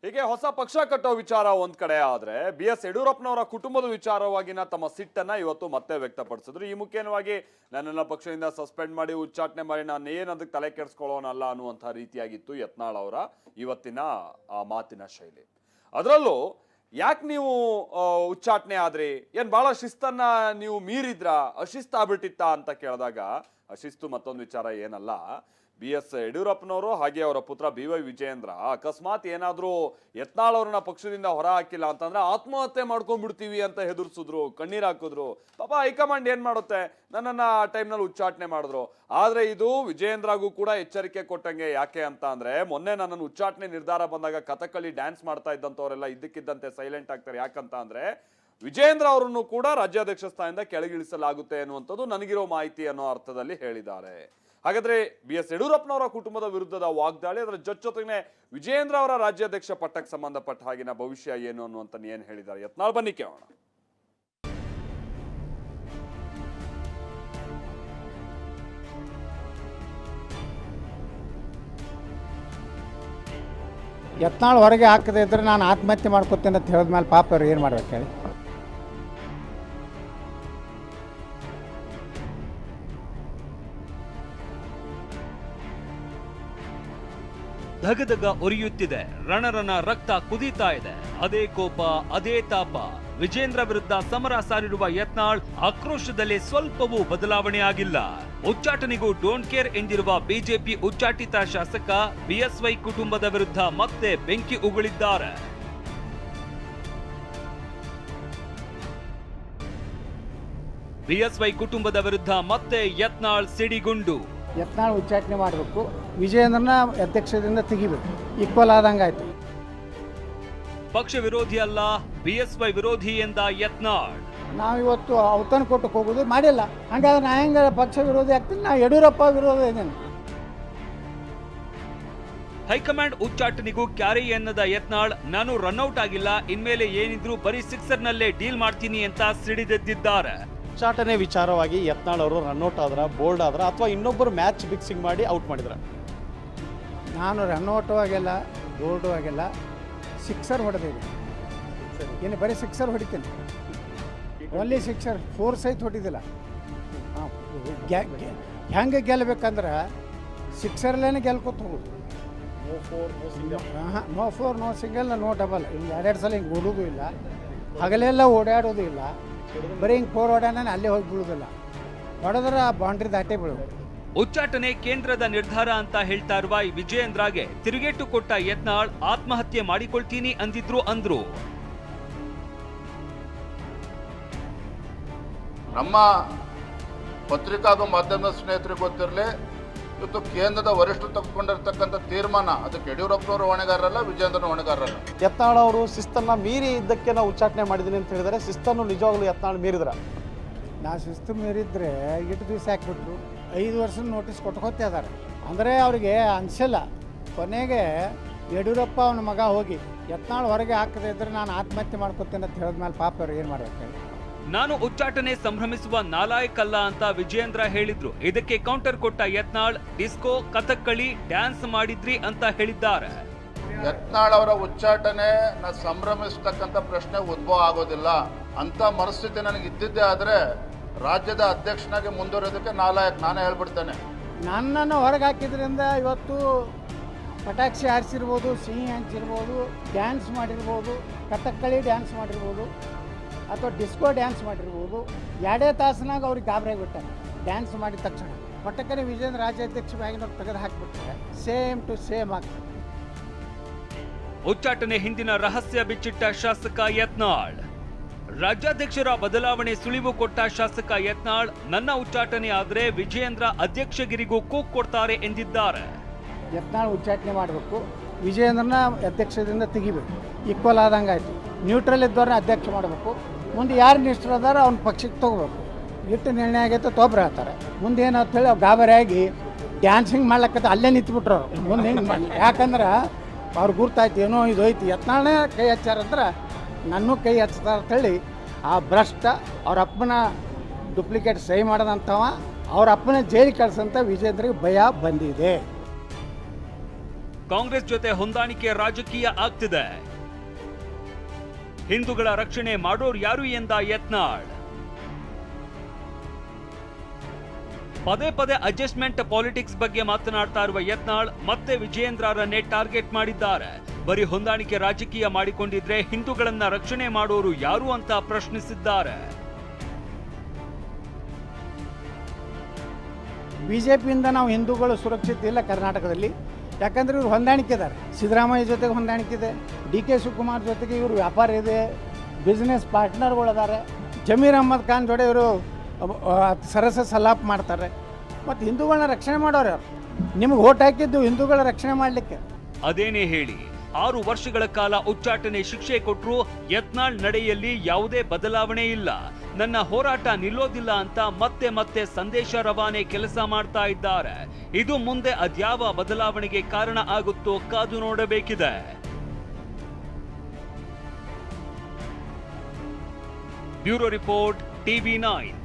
ಹೀಗೆ ಹೊಸ ಪಕ್ಷ ಕಟ್ಟೋ ವಿಚಾರ ಒಂದ್ ಕಡೆ ಆದ್ರೆ BS ಯಡಿಯೂರಪ್ಪನವರ ಕುಟುಂಬದ ವಿಚಾರವಾಗಿನ ತಮ್ಮ ಸಿಟ್ಟನ್ನ ಇವತ್ತು ಮತ್ತೆ ವ್ಯಕ್ತಪಡಿಸಿದ್ರು. ಈ ಮುಖ್ಯವಾಗಿ ನನ್ನನ್ನ ಪಕ್ಷದಿಂದ ಸಸ್ಪೆಂಡ್ ಮಾಡಿ ಉಚ್ಚಾಟನೆ ಮಾಡಿ ನಾನು ಏನ್ ಅದಕ್ಕೆ ತಲೆ ಕೆಡಿಸ್ಕೊಳ್ಳೋನಲ್ಲ ಅನ್ನುವಂಥ ರೀತಿಯಾಗಿತ್ತು ಯತ್ನಾಳ್ ಅವರ ಇವತ್ತಿನ ಆ ಮಾತಿನ ಶೈಲಿ. ಅದರಲ್ಲೂ ಯಾಕೆ ನೀವು ಉಚ್ಚಾಟನೆ ಆದ್ರಿ, ಏನ್ ಬಹಳ ಶಿಸ್ತನ್ನ ನೀವು ಮೀರಿದ್ರ, ಅಶಿಸ್ತು ಆಗ್ಬಿಟ್ಟಿತ್ತ ಅಂತ ಕೇಳಿದಾಗ ಅಶಿಸ್ತು ಮತ್ತೊಂದು ವಿಚಾರ ಏನಲ್ಲ. BS ಯಡಿಯೂರಪ್ಪನವರು ಹಾಗೆ ಅವರ ಪುತ್ರ BY ವಿಜಯೇಂದ್ರ ಅಕಸ್ಮಾತ್ ಏನಾದ್ರೂ ಯತ್ನಾಳ್ ಅವ್ರನ್ನ ಪಕ್ಷದಿಂದ ಹೊರ ಹಾಕಿಲ್ಲ ಅಂತಂದ್ರೆ ಆತ್ಮಹತ್ಯೆ ಮಾಡ್ಕೊಂಡ್ಬಿಡ್ತೀವಿ ಅಂತ ಹೆದರ್ಸಿದ್ರು, ಕಣ್ಣೀರ್ ಹಾಕಿದ್ರು. ಪಾಪ ಹೈಕಮಾಂಡ್ ಏನ್ ಮಾಡುತ್ತೆ, ನನ್ನನ್ನ ಆ ಟೈಮ್ನಲ್ಲಿ ಉಚ್ಚಾಟನೆ ಮಾಡಿದ್ರು. ಆದ್ರೆ ಇದು ವಿಜಯೇಂದ್ರಗೂ ಕೂಡ ಎಚ್ಚರಿಕೆ ಕೊಟ್ಟಂಗೆ. ಯಾಕೆ ಅಂತ ಅಂದ್ರೆ ಮೊನ್ನೆ ನನ್ನನ್ನು ಉಚ್ಚಾಟನೆ ನಿರ್ಧಾರ ಬಂದಾಗ ಕಥಕಳಿ ಡ್ಯಾನ್ಸ್ ಮಾಡ್ತಾ ಇದ್ದಂಥವರೆಲ್ಲ ಇದ್ದಕ್ಕಿದ್ದಂತೆ ಸೈಲೆಂಟ್ ಆಗ್ತಾರೆ. ಯಾಕಂತ ಅಂದ್ರೆ ವಿಜಯೇಂದ್ರ ಅವರನ್ನು ಕೂಡ ರಾಜ್ಯಾಧ್ಯಕ್ಷ ಸ್ಥಾನದಿಂದ ಕೆಳಗಿಳಿಸಲಾಗುತ್ತೆ ಅನ್ನುವಂಥದ್ದು ನನಗಿರೋ ಮಾಹಿತಿ ಅನ್ನೋ ಅರ್ಥದಲ್ಲಿ ಹೇಳಿದ್ದಾರೆ. ಹಾಗಾದ್ರೆ BS ಯಡಿಯೂರಪ್ಪನವರ ಕುಟುಂಬದ ವಿರುದ್ಧದ ವಾಗ್ದಾಳಿ, ಅದರ ಜೊತೆಗೆ ವಿಜಯೇಂದ್ರ ಅವರ ರಾಜ್ಯಾಧ್ಯಕ್ಷ ಪಟ್ಟಕ್ಕೆ ಸಂಬಂಧಪಟ್ಟ ಹಾಗಿನ ಭವಿಷ್ಯ ಏನು ಅನ್ನುವಂತ ಏನ್ ಹೇಳಿದ್ದಾರೆ ಯತ್ನಾಳ್, ಬನ್ನಿ ಕೇಳೋಣ. ಯತ್ನಾಳ್ ಹೊರಗೆ ಹಾಕದೇ ಇದ್ರೆ ನಾನು ಆತ್ಮಹತ್ಯೆ ಮಾಡ್ಕೊತೇನೆ ಅಂತ ಹೇಳಿದ್ಮೇಲೆ ಪಾಪ ಅವ್ರು ಏನು ಮಾಡ್ಬೇಕು ಹೇಳಿ. ಧಗಧಗ ಉರಿಯುತ್ತಿದೆ, ರಣರಣ ರಕ್ತ ಕುದೀತಾ ಇದೆ. ಅದೇ ಕೋಪ, ಅದೇ ತಾಪ. ವಿಜೇಂದ್ರ ವಿರುದ್ಧ ಸಮರ ಸಾರಿರುವ ಯತ್ನಾಳ್ ಆಕ್ರೋಶದಲ್ಲಿ ಸ್ವಲ್ಪವೂ ಬದಲಾವಣೆ ಆಗಿಲ್ಲ. ಉಚ್ಚಾಟನೆಗೂ ಡೋಂಟ್ ಕೇರ್ ಎಂದಿರುವ ಬಿಜೆಪಿ ಉಚ್ಚಾಟಿತ ಶಾಸಕ BSY ಕುಟುಂಬದ ವಿರುದ್ಧ ಮತ್ತೆ ಬೆಂಕಿ ಉಗುಳಿದ್ದಾರೆ. BSY ಕುಟುಂಬದ ವಿರುದ್ಧ ಮತ್ತೆ ಯತ್ನಾಳ್ ಸಿಡಿಗುಂಡು. ಯತ್ನಾಳ್ ಉಚ್ಚಾಟನೆ ಮಾಡಬೇಕು, ವಿಜಯೇಂದ್ರನ ಅಧ್ಯಕ್ಷದಿಂದ ತೆಗಿಬೇಕು, ಈಕ್ವಲ್ ಆದಂಗೆ ಆಯ್ತು. ಪಕ್ಷ ವಿರೋಧಿ ಅಲ್ಲ, BSY ವಿರೋಧಿ ಎಂದ ಯತ್ನಾಳ್. ನಾವಿವತ್ತು ಔತಣ ಕೊಟ್ಟಕ್ಕೆ ಹೋಗೋದು ಮಾಡಿಲ್ಲ, ಹಂಗಾದ್ರೆ ನಾ ಹೆಂಗೆ ಪಕ್ಷ ವಿರೋಧಿ ಆಗ್ತೀನಿ? ನಾ ಯಡಿಯೂರಪ್ಪ ವಿರೋಧ ಇದ್ದೇನೆ. ಹೈಕಮಾಂಡ್ ಉಚ್ಚಾಟನೆಗೂ ಕ್ಯಾರಿ ಎನ್ನದ ಯತ್ನಾಳ್, ನಾನು ರನ್ಔಟ್ ಆಗಿಲ್ಲ, ಇನ್ಮೇಲೆ ಏನಿದ್ರು ಬರೀ ಸಿಕ್ಸರ್ನಲ್ಲೇ ಡೀಲ್ ಮಾಡ್ತೀನಿ ಅಂತ ಸಿಡಿದೆದ್ದಿದ್ದಾರೆ. ಉಚ್ಚಾಟನೆ ವಿಚಾರವಾಗಿ ಯತ್ನಾಳ್ ಅವರು ರನ್ಔಟ್ ಆದ್ರ, ಬೋಲ್ಡ್ ಆದ್ರ, ಅಥವಾ ಇನ್ನೊಬ್ಬರು ಮ್ಯಾಚ್ ಫಿಕ್ಸಿಂಗ್ ಮಾಡಿ ಔಟ್ ಮಾಡಿದ್ರ? ನಾನು ರನ್ಔಟು ಆಗಿಲ್ಲ, ಬೋಲ್ಡು ಆಗಿಲ್ಲ, ಸಿಕ್ಸರ್ ಹೊಡೆದಿದೆ. ಏನು ಬರೀ ಸಿಕ್ಸರ್ ಹೊಡಿತೀನಿ, ಒನ್ಲಿ ಸಿಕ್ಸರ್, ಫೋರ್ ಸಹಿತ ಹೊಡಿದಿಲ್ಲ. ಹೆಂಗೆ ಗೆಲ್ಲಬೇಕಂದ್ರೆ ಸಿಕ್ಸರ್ಲೇನೆ ಗೆಲ್ಕೊತ ಹೋಗೋದು. No four, no single, no double. ಹಿಂಗೆ ಎರಡೆರಡು ಸಲ ಹಿಂಗೆ ಓಡೋದು ಇಲ್ಲ, ಹಗಲೆಲ್ಲ ಓಡಾಡೋದು ಇಲ್ಲ. ಬರೀ ಹಿಂಗೆ ಫೋರ್ ಹೊಡ್ಯಾನ ಅಲ್ಲೇ ಹೋಗಿ ಬೀಳೋದಿಲ್ಲ, ಹೊಡೆದ್ರೆ ಆ ಬೌಂಡ್ರಿ ದಾಟೇ ಬೀಳೋದು. ಉಚ್ಚಾಟನೆ ಕೇಂದ್ರದ ನಿರ್ಧಾರ ಅಂತ ಹೇಳ್ತಾ ಇರುವ ವಿಜಯೇಂದ್ರಗೆ ತಿರುಗೇಟು ಕೊಟ್ಟ ಯತ್ನಾಳ್ ಆತ್ಮಹತ್ಯೆ ಮಾಡಿಕೊಳ್ತೀನಿ ಅಂದ್ರು. ನಮ್ಮ ಪತ್ರಿಕಾಗೂ ಮಾಧ್ಯಮದ ಸ್ನೇಹಿತರಿಗೆ ಗೊತ್ತಿರಲಿ, ಇವತ್ತು ಕೇಂದ್ರದ ವರಿಷ್ಠರು ತಗೊಂಡಿರ್ತಕ್ಕಂಥ ತೀರ್ಮಾನ ಅದಕ್ಕೆ ಯಡಿಯೂರಪ್ಪನವರು ಹೊಣೆಗಾರರಲ್ಲ, ವಿಜಯೇಂದ್ರನ ಹೊಣೆಗಾರರಲ್ಲ. ಯತ್ನಾಳ್ ಅವರು ಶಿಸ್ತನ್ನ ಮೀರಿ ಇದ್ದಕ್ಕೆ ನಾವು ಉಚ್ಚಾಟನೆ ಮಾಡಿದ್ದೀನಿ ಅಂತ ಹೇಳಿದರೆ, ಶಿಸ್ತನ್ನು ನಿಜವಾಗ್ಲೂ ಯತ್ನಾಳ್ ಮೀರಿದ್ರ? ನಾ ಶಿಸ್ತು ಮೀರಿದ್ರೆ ಇಟ್ಟು ದಿವಸ ಹಾಕ್ಬಿಟ್ರು, 5 ವರ್ಷದ ನೋಟಿಸ್ ಕೊಟ್ಕೋತಾ ಇದ್ದಾರೆ. ಅಂದರೆ ಅವ್ರಿಗೆ ಅನಿಸಿಲ್ಲ. ಕೊನೆಗೆ ಯಡಿಯೂರಪ್ಪ ಅವನ ಮಗ ಹೋಗಿ ಯತ್ನಾಳ್ ಹೊರಗೆ ಹಾಕದೇ ಇದ್ರೆ ನಾನು ಆತ್ಮಹತ್ಯೆ ಮಾಡ್ಕೊತೇನೆ ಅಂತ ಹೇಳಿದ್ಮೇಲೆ ಪಾಪ ಅವ್ರು ಏನು ಮಾಡ್ಬೇಕು? ನಾನು ಉಚ್ಚಾಟನೆ ಸಂಭ್ರಮಿಸುವ ನಾಲಾಯಕಲ್ಲ ಅಂತ ವಿಜಯೇಂದ್ರ ಹೇಳಿದ್ರು. ಇದಕ್ಕೆ ಕೌಂಟರ್ ಕೊಟ್ಟ ಯತ್ನಾಳ್, ಡಿಸ್ಕೋ, ಕಥಕ್ಕಳಿ ಡ್ಯಾನ್ಸ್ ಮಾಡಿದ್ರಿ ಅಂತ ಹೇಳಿದ್ದಾರೆ. ಯತ್ನಾಳ್ ಅವರ ಉಚ್ಚಾಟನೆ ಸಂಭ್ರಮಿಸ್ತಕ್ಕಂಥ ಪ್ರಶ್ನೆ ಉದ್ಭವ ಆಗೋದಿಲ್ಲ. ಅಂತ ಮನಸ್ಥಿತಿ ನನಗೆ ಇದ್ದಿದ್ದೇ ಆದರೆ ರಾಜ್ಯದ ಅಧ್ಯಕ್ಷನಾಗಿ ಮುಂದುವರೆಯೋದಕ್ಕೆ ನಾನೇ ಹೇಳ್ಬಿಡ್ತೇನೆ. ನನ್ನನ್ನು ಹೊರಗೆ ಹಾಕಿದ್ರಿಂದ ಇವತ್ತು ಪಟಾಕ್ಷಿ ಹಾರಿಸಿರ್ಬೋದು, ಸಿಹಿ ಹಂಚಿರ್ಬೋದು, ಡ್ಯಾನ್ಸ್ ಮಾಡಿರ್ಬೋದು, ಕಥಕ್ಕಳಿ ಡ್ಯಾನ್ಸ್ ಮಾಡಿರ್ಬೋದು, ಅಥವಾ ಡಿಸ್ಕೋ ಡ್ಯಾನ್ಸ್ ಮಾಡಿರ್ಬೋದು. 2 ತಾಸಿನಾಗ ಅವ್ರಿಗೆ ಗಾಬರಿ ಬಿಟ್ಟಾರೆ ಡ್ಯಾನ್ಸ್ ಮಾಡಿದ ತಕ್ಷಣ. ಪಟ್ಟಕ್ಕನೆ ವಿಜಯೇಂದ್ರ ರಾಜ್ಯಾಧ್ಯಕ್ಷ ಬ್ಯಾಗಿನವ್ರು ತೆಗೆದು ಹಾಕಿಬಿಟ್ರೆ ಸೇಮ್ ಟು ಸೇಮ್ ಆಗ್ತದೆ. ಉಚ್ಚಾಟನೆ ಹಿಂದಿನ ರಹಸ್ಯ ಬಿಚ್ಚಿಟ್ಟ ಶಾಸಕ ಯತ್ನಾಳ್. ರಾಜ್ಯಾಧ್ಯಕ್ಷರ ಬದಲಾವಣೆ ಸುಳಿವು ಕೊಟ್ಟ ಶಾಸಕ ಯತ್ನಾಳ್, ನನ್ನ ಉಚ್ಚಾಟನೆ ಆದ್ರೆ ವಿಜಯೇಂದ್ರ ಅಧ್ಯಕ್ಷಗಿರಿಗೂ ಕೂಗ್ ಕೊಡ್ತಾರೆ ಎಂದಿದ್ದಾರೆ. ಯತ್ನಾಳ್ ಉಚ್ಚಾಟನೆ ಮಾಡಬೇಕು, ವಿಜಯೇಂದ್ರನ ಅಧ್ಯಕ್ಷದಿಂದ ತೆಗಿಬೇಕು, ಈಕ್ವಲ್ ಆದಂಗೆ ಆಯಿತು. ನ್ಯೂಟ್ರಲ್ ಇದ್ದವ್ರನ್ನ ಅಧ್ಯಕ್ಷ ಮಾಡಬೇಕು. ಮುಂದೆ ಯಾರು ನಿಷ್ಠರದಾರ ಅವ್ನ ಪಕ್ಷಕ್ಕೆ ತೊಗೋಬೇಕು. ಇಟ್ಟು ನಿರ್ಣಯ ಆಗೈತೆ ತೊಗೊಬ್ರು ಹೇಳ್ತಾರೆ. ಮುಂದೆ ಏನಂತ ಹೇಳಿ ಅವ್ರು ಗಾಬರಿಯಾಗಿ ಡ್ಯಾನ್ಸಿಂಗ್ ಮಾಡ್ಲಕ್ಕತ್ತ ಅಲ್ಲೇ ನಿಂತ್ಬಿಟ್ರು ಅವ್ರು. ಮುಂದೆ ಹಿಂಗೆ ಮಾಡಿ, ಯಾಕಂದ್ರೆ ಅವ್ರು ಗುರ್ತಾಯ್ತು ಏನೋ ಇದು ಐತಿ. ಯತ್ನಾಳೇ ಕೈ ಹಚ್ಚಾರಂದ್ರೆ ನನ್ನೂ ಕೈ ಹಚ್ತಾರೆ ಅಂತೇಳಿ ಆ ಭ್ರಷ್ಟ ಅವ್ರ ಅಪ್ಪನ ಡುಪ್ಲಿಕೇಟ್ ಸಹಿ ಮಾಡೋದಂಥವ ಅವ್ರ ಅಪ್ಪನ ಜೈಲಿಗೆ ಕಳ್ಸಂತ ವಿಜೇಂದ್ರಿಗೆ ಭಯ ಬಂದಿದೆ. ಕಾಂಗ್ರೆಸ್ ಜೊತೆ ಹೊಂದಾಣಿಕೆ ರಾಜಕೀಯ ಆಗ್ತಿದೆ. ಹಿಂದೂಗಳ ರಕ್ಷಣೆ ಮಾಡೋರು ಯಾರು ಎಂದ ಯತ್ನಾಳ್. ಪದೇ ಪದೇ ಅಡ್ಜಸ್ಟ್ಮೆಂಟ್ ಪಾಲಿಟಿಕ್ಸ್ ಬಗ್ಗೆ ಮಾತನಾಡ್ತಾ ಇರುವ ಯತ್ನಾಳ್ ಮತ್ತೆ ವಿಜಯೇಂದ್ರರನ್ನೇ ಟಾರ್ಗೆಟ್ ಮಾಡಿದ್ದಾರೆ. ಬರೀ ಹೊಂದಾಣಿಕೆ ರಾಜಕೀಯ ಮಾಡಿಕೊಂಡಿದ್ರೆ ಹಿಂದೂಗಳನ್ನ ರಕ್ಷಣೆ ಮಾಡೋರು ಯಾರು ಅಂತ ಪ್ರಶ್ನಿಸಿದ್ದಾರೆ. ಬಿಜೆಪಿಯಿಂದ ನಾವು ಹಿಂದೂಗಳು ಸುರಕ್ಷಿತ ಇಲ್ಲ ಕರ್ನಾಟಕದಲ್ಲಿ. ಯಾಕಂದರೆ ಇವರು ಹೊಂದಾಣಿಕೆ ಇದ್ದಾರೆ. ಸಿದ್ದರಾಮಯ್ಯ ಜೊತೆಗೆ ಹೊಂದಾಣಿಕೆ ಇದೆ, DK ಶಿವಕುಮಾರ್ ಜೊತೆಗೆ ಇವರು ವ್ಯಾಪಾರ ಇದೆ, ಬಿಸ್ನೆಸ್ ಪಾರ್ಟ್ನರ್ಗಳಿದ್ದಾರೆ. ಜಮೀರ್ ಅಹ್ಮದ್ ಖಾನ್ ಜೊತೆ ಇವರು ಸರಸ ಸಲಾಪ್ ಮಾಡ್ತಾರೆ. ಮತ್ತು ಹಿಂದೂಗಳನ್ನ ರಕ್ಷಣೆ ಮಾಡೋರು ಯಾರು? ನಿಮ್ಗೆ ಓಟ್ ಹಾಕಿದ್ದು ಹಿಂದೂಗಳ ರಕ್ಷಣೆ ಮಾಡಲಿಕ್ಕೆ. ಅದೇನೇ ಹೇಳಿ 6 ವರ್ಷಗಳ ಕಾಲ ಉಚ್ಚಾಟನೆ ಶಿಕ್ಷೆ ಕೊಟ್ಟರು ಯತ್ನಾಳ್ ನಡೆಯಲ್ಲಿ ಯಾವುದೇ ಬದಲಾವಣೆ ಇಲ್ಲ. ನನ್ನ ಹೋರಾಟ ನಿಲ್ಲೋದಿಲ್ಲ ಅಂತ ಮತ್ತೆ ಮತ್ತೆ ಸಂದೇಶ ರವಾನೆ ಕೆಲಸ ಮಾಡ್ತಾ ಇದ್ದಾರೆ. ಇದು ಮುಂದೆ ಅದ್ಯಾವ ಬದಲಾವಣೆಗೆ ಕಾರಣ ಆಗುತ್ತೋ ಕಾದು ನೋಡಬೇಕಿದೆ. Bureau report TV9.